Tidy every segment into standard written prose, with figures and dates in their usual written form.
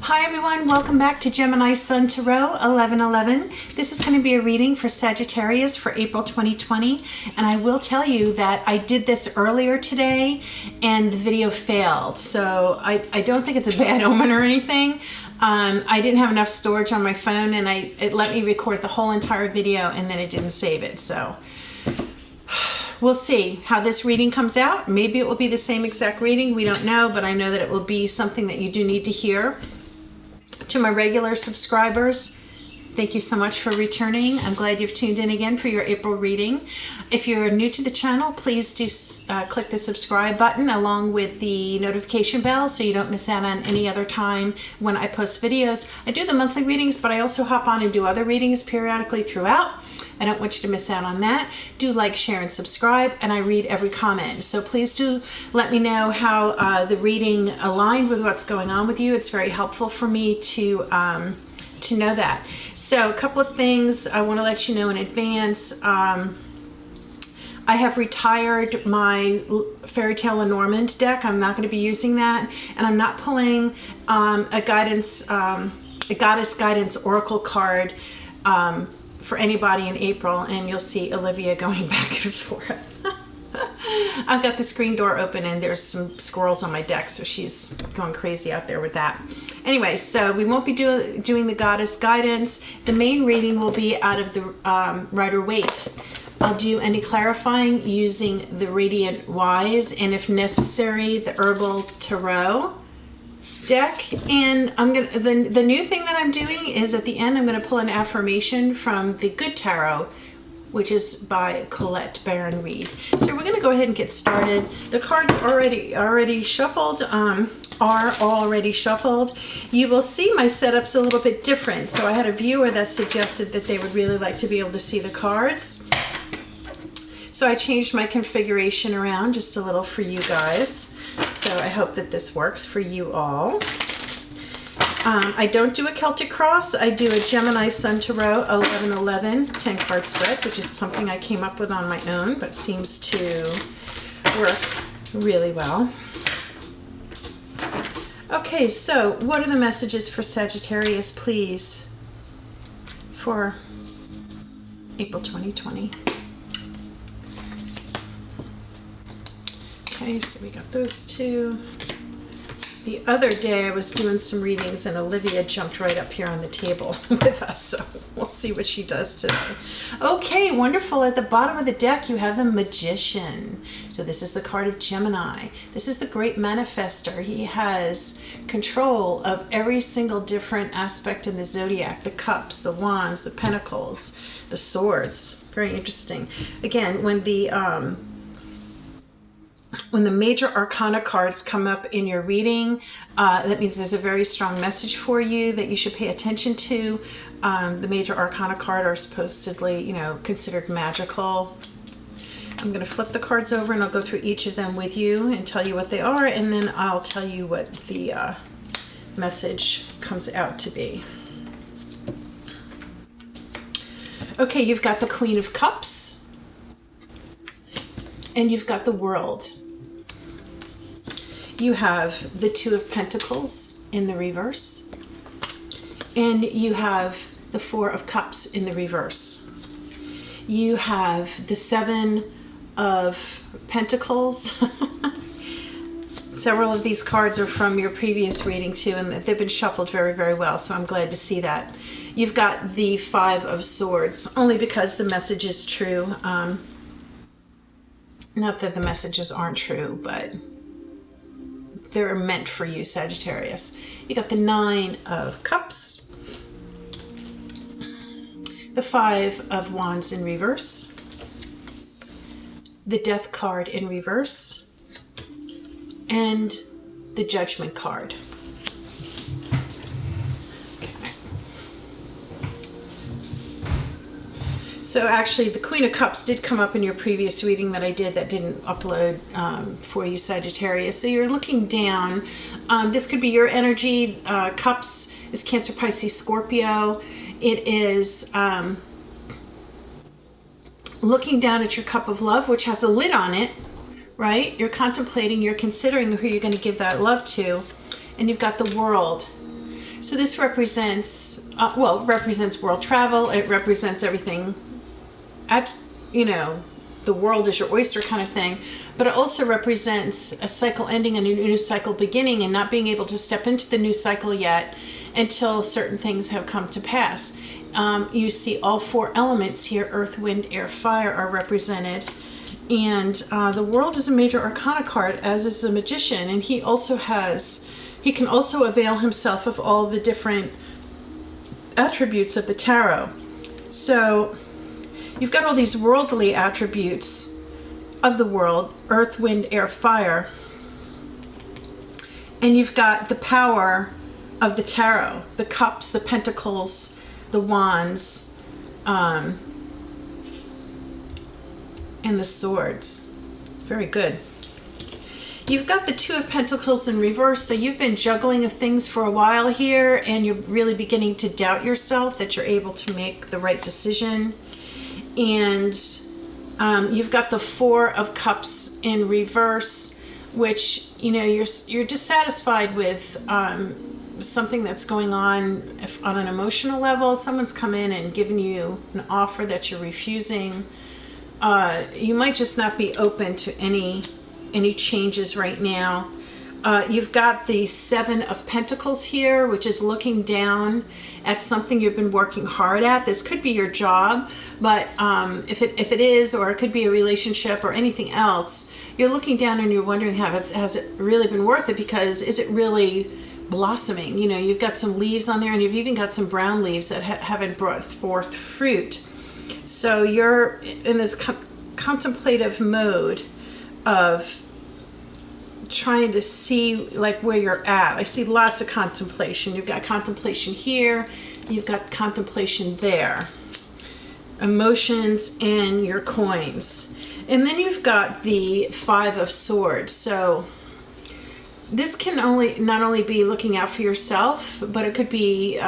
Hi everyone, welcome back to Gemini Sun Tarot 1111. This is going to be a reading for Sagittarius for April 2020, and I will tell you that I did this earlier today and the video failed, so I don't think it's a bad omen or anything. I didn't have enough storage on my phone and it let me record the whole entire video and then it didn't save it, so we'll see how this reading comes out. Maybe it will be the same exact reading, we don't know, but I know that it will be something that you do need to hear. To my regular subscribers, thank you so much for returning. I'm glad you've tuned in again for your April reading. If you're new to the channel, please do click the subscribe button along with the notification bell so you don't miss out on any other time when I post videos. I do the monthly readings, but I also hop on and do other readings periodically throughout. I don't want you to miss out on that. Do like, share, and subscribe, and I read every comment. So please do let me know how the reading aligned with what's going on with you. It's very helpful for me to know that. So a couple of things I want to let you know in advance. I have retired my Fairy Tale Lenormand deck. I'm not going to be using that, and I'm not pulling a Goddess Guidance Oracle card for anybody in April, and you'll see Olivia going back and forth. I've got the screen door open and there's some squirrels on my deck, so she's going crazy out there with that. Anyway, so we won't be doing the Goddess Guidance. The main reading will be out of the Rider-Waite. I'll do any clarifying using the Radiant Wise, and if necessary, the Herbal Tarot deck. And I'm gonna the new thing that I'm doing is at the end I'm going to pull an affirmation from the Good Tarot, which is by Colette Baron Reed. So we're going to go ahead and get started. The cards already shuffled are already shuffled. You will see my setup's a little bit different. So I had a viewer that suggested that they would really like to be able to see the cards. So I changed my configuration around just a little for you guys. So I hope that this works for you all. I don't do a Celtic Cross. I do a Gemini Sun Tarot 1111 10 card spread, which is something I came up with on my own, but seems to work really well. Okay, so what are the messages for Sagittarius, please, for April 2020? Okay, so we got those two. The other day I was doing some readings and Olivia jumped right up here on the table with us, so we'll see what she does today. Okay, wonderful. At the bottom of the deck you have the Magician. So this is the card of Gemini. This is the great manifester. He has control of every single different aspect in the zodiac: the cups, the wands, the pentacles, the swords. Very interesting. Again, when the major arcana cards come up in your reading, that means there's a very strong message for you that you should pay attention to. The major arcana card are supposedly, considered magical. I'm going to flip the cards over and I'll go through each of them with you and tell you what they are, and then I'll tell you what the message comes out to be. Okay, you've got the Queen of Cups and you've got the World. You have the Two of Pentacles in the reverse, and you have the Four of Cups in the reverse. You have the Seven of Pentacles. Several of these cards are from your previous reading too, and they've been shuffled very, very well, so I'm glad to see that. You've got the Five of Swords, only because the message is true. Not that the messages aren't true, but they're meant for you, Sagittarius. You got the Nine of Cups, the Five of Wands in reverse, the Death card in reverse, and the Judgment card. So actually the Queen of Cups did come up in your previous reading that I did that didn't upload for you, Sagittarius. So you're looking down. This could be your energy. Cups is Cancer, Pisces, Scorpio. It is looking down at your cup of love, which has a lid on it, right? You're contemplating, you're considering who you're going to give that love to. And you've got the World. So this represents, represents world travel. It represents everything at, the world is your oyster kind of thing. But it also represents a cycle ending and a new cycle beginning, and not being able to step into the new cycle yet until certain things have come to pass. You see all 4 elements here, earth, wind, air, fire, are represented. And the world is a major arcana card, as is the magician. And he can also avail himself of all the different attributes of the tarot. So you've got all these worldly attributes of the world, earth, wind, air, fire. And you've got the power of the tarot, the cups, the pentacles, the wands, and the swords. Very good. You've got the 2 of Pentacles in reverse, so you've been juggling of things for a while here, and you're really beginning to doubt yourself that you're able to make the right decision. And you've got the 4 of Cups in reverse, which, you're dissatisfied with something that's going on an emotional level. Someone's come in and given you an offer that you're refusing. You might just not be open to any changes right now. You've got the 7 of Pentacles here, which is looking down at something you've been working hard at. This could be your job, but if it is, or it could be a relationship or anything else, you're looking down and you're wondering, has it really been worth it? Because is it really blossoming? You've got some leaves on there, and you've even got some brown leaves that haven't brought forth fruit. So you're in this contemplative mode of trying to see where you're at. I see lots of contemplation. You've got contemplation here, you've got contemplation there. Emotions and your coins. And then you've got the 5 of Swords. So this can not only be looking out for yourself, but it could be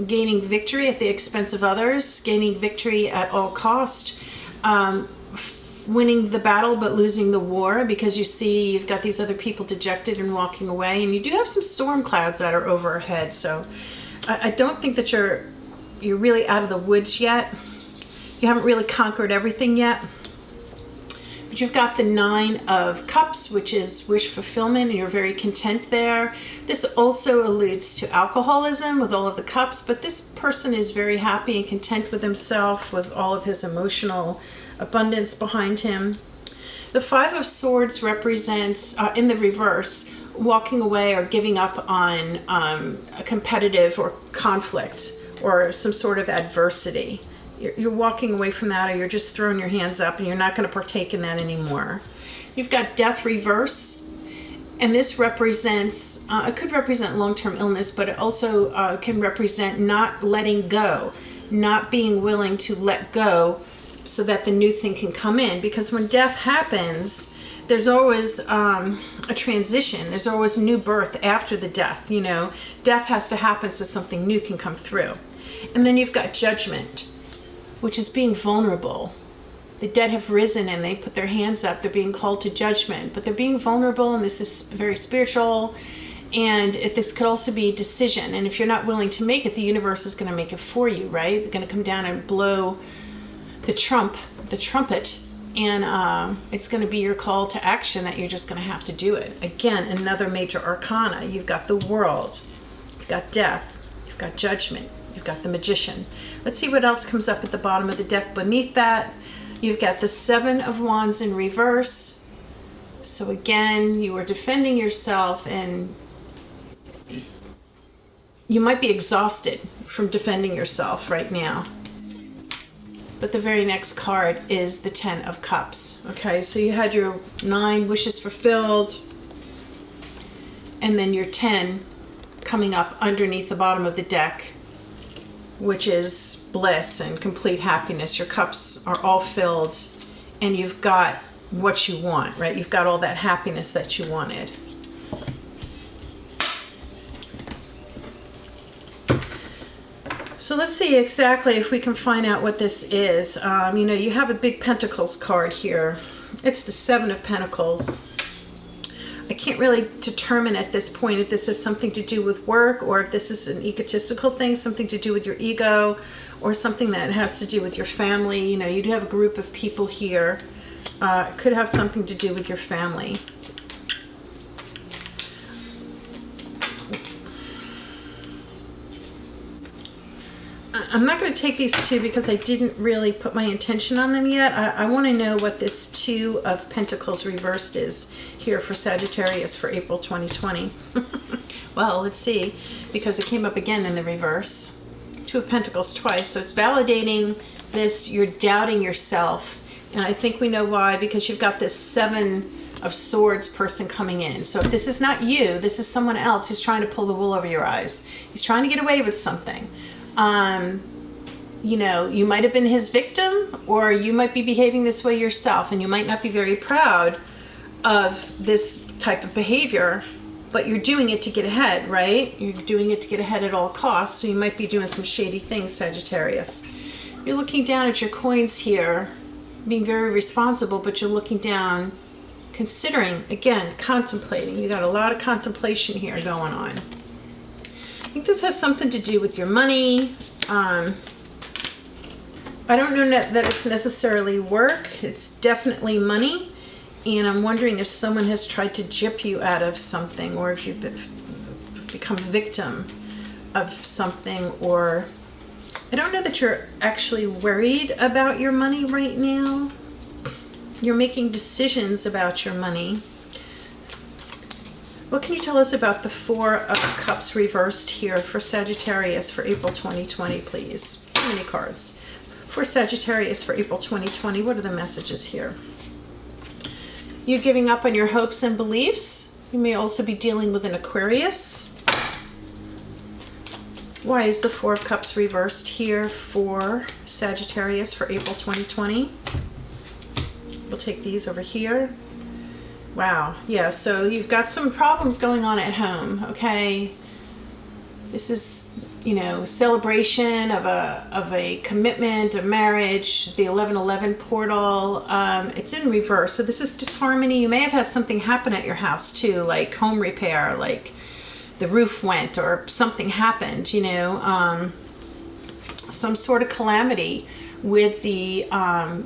gaining victory at the expense of others, gaining victory at all cost, winning the battle but losing the war, because you see you've got these other people dejected and walking away, and you do have some storm clouds that are overhead. So I don't think that you're really out of the woods yet. You haven't really conquered everything yet. But you've got the 9 of Cups, which is wish fulfillment, and you're very content there. This also alludes to alcoholism with all of the cups, but this person is very happy and content with himself, with all of his emotional abundance behind him. The 5 of Swords represents, in the reverse, walking away or giving up on a competitive or conflict or some sort of adversity. You're walking away from that, or you're just throwing your hands up and you're not going to partake in that anymore. You've got Death reverse, and this represents, it could represent long-term illness, but it also can represent not letting go, not being willing to let go so that the new thing can come in. Because when death happens, there's always a transition. There's always new birth after the death. Death has to happen so something new can come through. And then you've got Judgment, which is being vulnerable. The dead have risen and they put their hands up. They're being called to judgment, but they're being vulnerable, and this is very spiritual. And this could also be decision. And if you're not willing to make it, the universe is going to make it for you, right? They're going to come down and blow the trumpet, and it's going to be your call to action that you're just going to have to do it. Again, another major arcana. You've got the World, you've got Death, you've got Judgment, you've got the Magician. Let's see what else comes up at the bottom of the deck beneath that. You've got the 7 of Wands in reverse. So again, you are defending yourself, and you might be exhausted from defending yourself right now. But the very next card is the 10 of Cups. Okay, so you had your 9 wishes fulfilled, and then your 10 coming up underneath the bottom of the deck, which is bliss and complete happiness. Your cups are all filled, and you've got what you want, right? You've got all that happiness that you wanted. So let's see exactly if we can find out what this is. You have a big Pentacles card here. It's the 7 of Pentacles. I can't really determine at this point if this has something to do with work or if this is an egotistical thing, something to do with your ego, or something that has to do with your family. You know, you do have a group of people here. It could have something to do with your family. I'm not going to take these two because I didn't really put my intention on them yet. I want to know what this Two of Pentacles reversed is here for Sagittarius for April 2020. Well, let's see, because it came up again in the reverse. Two of Pentacles twice, so it's validating this. You're doubting yourself, and I think we know why, because you've got this Seven of Swords person coming in. So if this is not you, this is someone else who's trying to pull the wool over your eyes. He's trying to get away with something. You know, you might have been his victim, or you might be behaving this way yourself, and you might not be very proud of this type of behavior, but you're doing it to get ahead, right? You're doing it to get ahead at all costs, so you might be doing some shady things, Sagittarius. You're looking down at your coins here, being very responsible, but you're looking down, considering, again, contemplating. You got a lot of contemplation here going on. I think this has something to do with your money. I don't know that it's necessarily work. It's definitely money. And I'm wondering if someone has tried to gyp you out of something, or if you've become a victim of something, or I don't know that you're actually worried about your money right now. You're making decisions about your money. What can you tell us about the Four of Cups reversed here for Sagittarius for April 2020, please? How many cards? For Sagittarius for April 2020, what are the messages here? You're giving up on your hopes and beliefs. You may also be dealing with an Aquarius. Why is the Four of Cups reversed here for Sagittarius for April 2020? We'll take these over here. Wow, yeah, so you've got some problems going on at home, okay? This is, you know, celebration of a commitment, a marriage, the 1111 portal. It's in reverse, so this is disharmony. You may have had something happen at your house too, like home repair, like the roof went or something happened, you know, some sort of calamity with the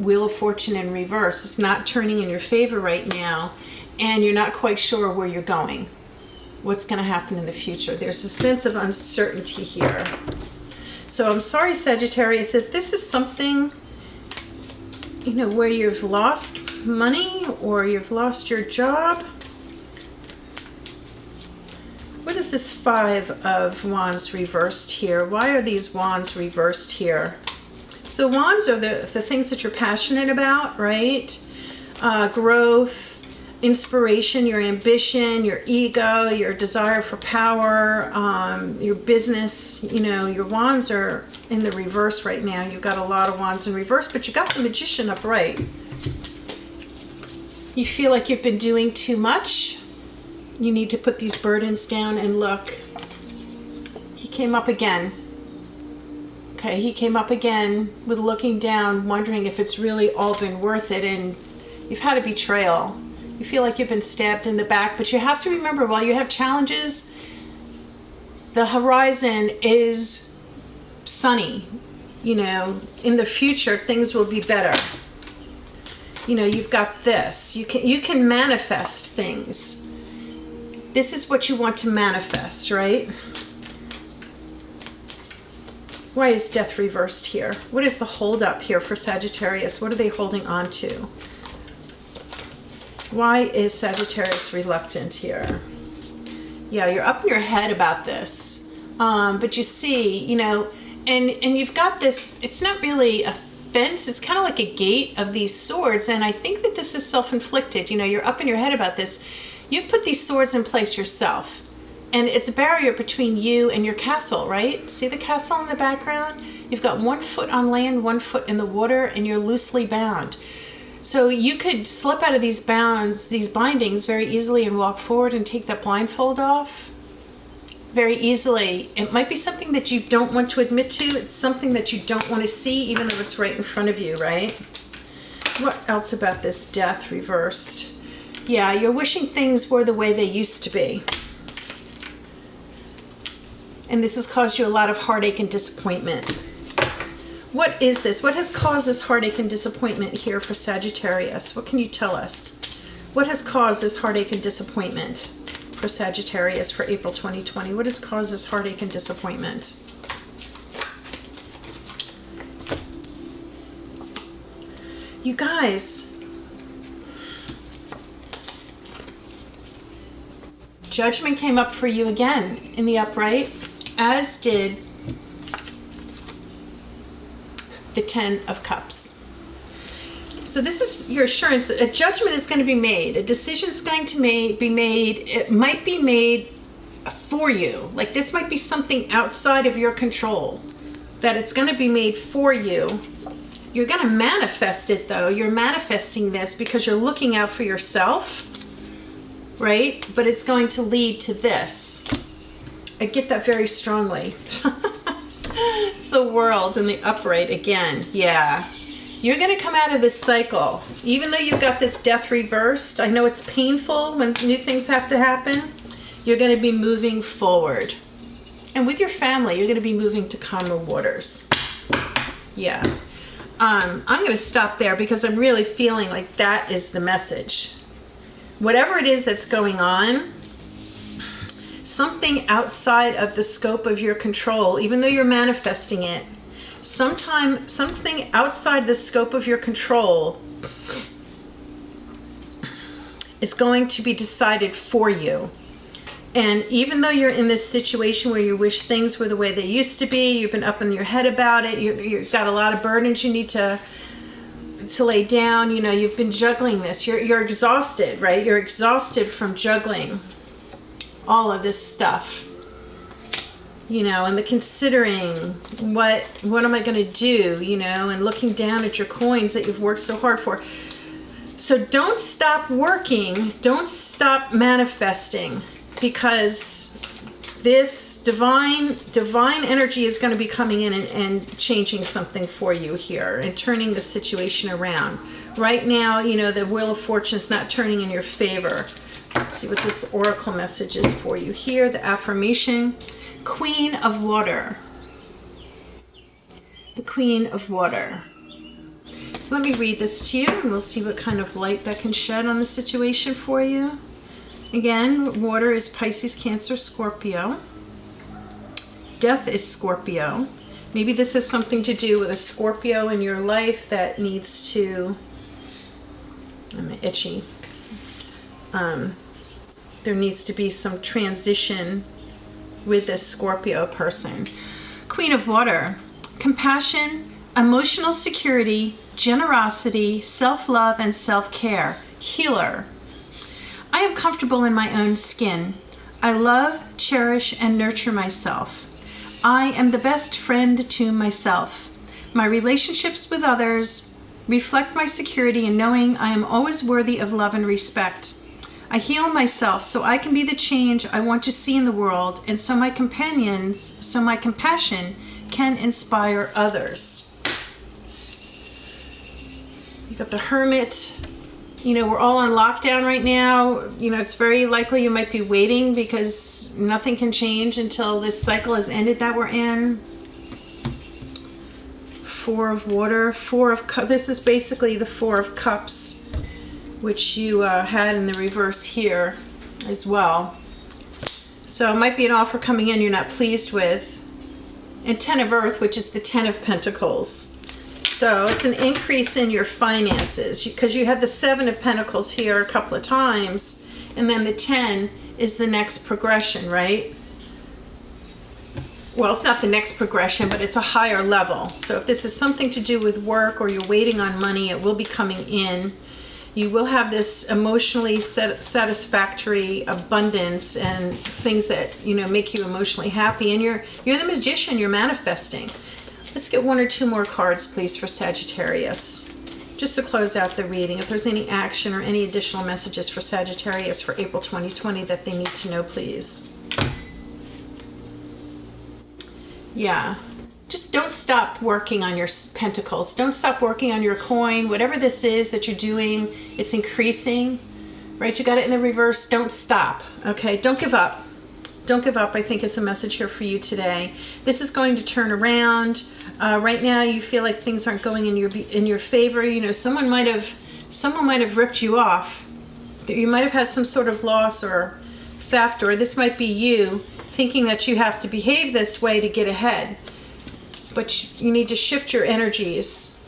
Wheel of Fortune in reverse. It's not turning in your favor right now, and you're not quite sure where you're going, what's going to happen in the future. There's a sense of uncertainty here. So I'm sorry, Sagittarius, if this is something, you know, where you've lost money or you've lost your job. What is this Five of Wands reversed here? Why are these Wands reversed here? So Wands are the things that you're passionate about, right? Growth, inspiration, your ambition, your ego, your desire for power, your business. You know, your Wands are in the reverse right now. You've got a lot of Wands in reverse, but you got the Magician upright. You feel like you've been doing too much. You need to put these burdens down and look. He came up again. Okay, he came up again with looking down, wondering if it's really all been worth it, and you've had a betrayal. You feel like you've been stabbed in the back, but you have to remember, while you have challenges, the horizon is sunny. You know, in the future, things will be better. You know, you've got this. You can manifest things. This is what you want to manifest, right? Why is Death reversed here? What is the holdup here for Sagittarius? What are they holding on to? Why is Sagittarius reluctant here? Yeah, you're up in your head about this. But you see, you know, and you've got this, it's not really a fence, it's kind of like a gate of these swords, and I think that this is self-inflicted. You know, you're up in your head about this. You've put these swords in place yourself. And it's a barrier between you and your castle, right? See the castle in the background? You've got 1 foot on land, 1 foot in the water, and you're loosely bound. So you could slip out of these bounds, these bindings very easily and walk forward and take that blindfold off very easily. It might be something that you don't want to admit to. It's something that you don't want to see, even though it's right in front of you, right? What else about this Death reversed? Yeah, you're wishing things were the way they used to be. And this has caused you a lot of heartache and disappointment. What is this? What has caused this heartache and disappointment here for Sagittarius? What can you tell us? What has caused this heartache and disappointment for Sagittarius for April 2020? What has caused this heartache and disappointment? You guys, Judgment came up for you again in the upright, as did the Ten of Cups. So this is your assurance that a judgment is going to be made. A decision is going to be made. It might be made for you. Like this might be something outside of your control, that it's going to be made for you. You're going to manifest it though. You're manifesting this because you're looking out for yourself, right? But it's going to lead to this. I get that very strongly. The World and the upright again. Yeah. You're going to come out of this cycle. Even though you've got this death reversed, I know it's painful when new things have to happen. You're going to be moving forward. And with your family, you're going to be moving to calmer waters. Yeah. I'm going to stop there because I'm really feeling like that is the message. Whatever it is that's going on, something outside of the scope of your control, even though you're manifesting it, something outside the scope of your control is going to be decided for you. And even though you're in this situation where you wish things were the way they used to be, you've been up in your head about it, you've got a lot of burdens you need to lay down, you know, you've been juggling this, you're exhausted, right? You're exhausted from juggling all of this stuff, you know, and the considering what am I going to do, you know, and looking down at your coins that you've worked so hard for. So don't stop working, don't stop manifesting, because this divine energy is going to be coming in and changing something for you here and turning the situation around. Right now, you know, the Wheel of Fortune is not turning in your favor. Let's see what this oracle message is for you here. The affirmation, Queen of Water. The Queen of Water. Let me read this to you and we'll see what kind of light that can shed on the situation for you. Again, water is Pisces, Cancer, Scorpio. Death is Scorpio. Maybe this has something to do with a Scorpio in your life that needs to... I'm itchy. There needs to be some transition with this Scorpio person. Queen of Water. Compassion, emotional security, generosity, self-love, and self-care. Healer. I am comfortable in my own skin. I love, cherish, and nurture myself. I am the best friend to myself. My relationships with others reflect my security in knowing I am always worthy of love and respect. I heal myself so I can be the change I want to see in the world, and so my compassion can inspire others. You got the Hermit. You know, we're all on lockdown right now. You know, it's very likely you might be waiting because nothing can change until this cycle has ended that we're in. Four of Water, Four of Cups. This is basically the Four of Cups, which you had in the reverse here as well. So it might be an offer coming in you're not pleased with. And Ten of Earth, which is the Ten of Pentacles. So it's an increase in your finances because you had the Seven of Pentacles here a couple of times, and then the 10 is the next progression, right? Well, it's not the next progression, but it's a higher level. So if this is something to do with work or you're waiting on money, it will be coming in. You will have this emotionally satisfactory abundance and things that, you know, make you emotionally happy. And you're the magician, you're manifesting. Let's get one or two more cards, please, for Sagittarius. Just to close out the reading. If there's any action or any additional messages for Sagittarius for April 2020 that they need to know, please. Yeah. Just don't stop working on your pentacles. Don't stop working on your coin. Whatever this is that you're doing, it's increasing. right? You got it in the reverse. Don't stop, okay? Don't give up. Don't give up, I think, is the message here for you today. This is going to turn around. Right now, you feel like things aren't going in your favor. You know, someone might have ripped you off. You might have had some sort of loss or theft, or this might be you thinking that you have to behave this way to get ahead. But you need to shift your energies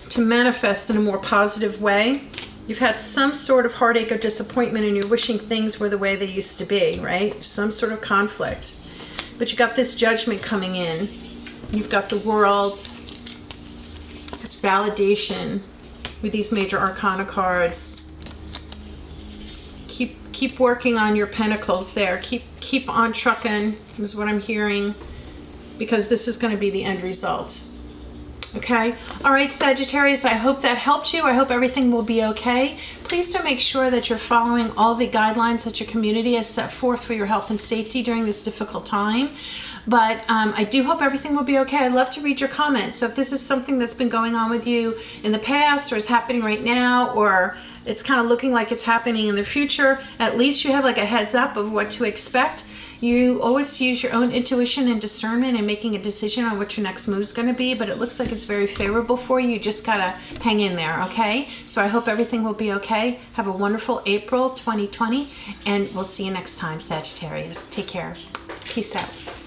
to manifest in a more positive way. You've had some sort of heartache or disappointment and you're wishing things were the way they used to be, right? Some sort of conflict. But you got this judgment coming in. You've got the world, this validation with these major arcana cards. Keep working on your pentacles there. Keep on trucking is what I'm hearing, because this is going to be the end result. Okay. All right, Sagittarius, I hope that helped you. I hope everything will be okay. Please do make sure that you're following all the guidelines that your community has set forth for your health and safety during this difficult time. But I do hope everything will be okay. I'd love to read your comments. So if this is something that's been going on with you in the past, or is happening right now, or it's kind of looking like it's happening in the future, at least you have like a heads up of what to expect. You always use your own intuition and discernment in making a decision on what your next move is going to be, but it looks like it's very favorable for you. You just got to hang in there, okay? So I hope everything will be okay. Have a wonderful April 2020, and we'll see you next time, Sagittarius. Take care. Peace out.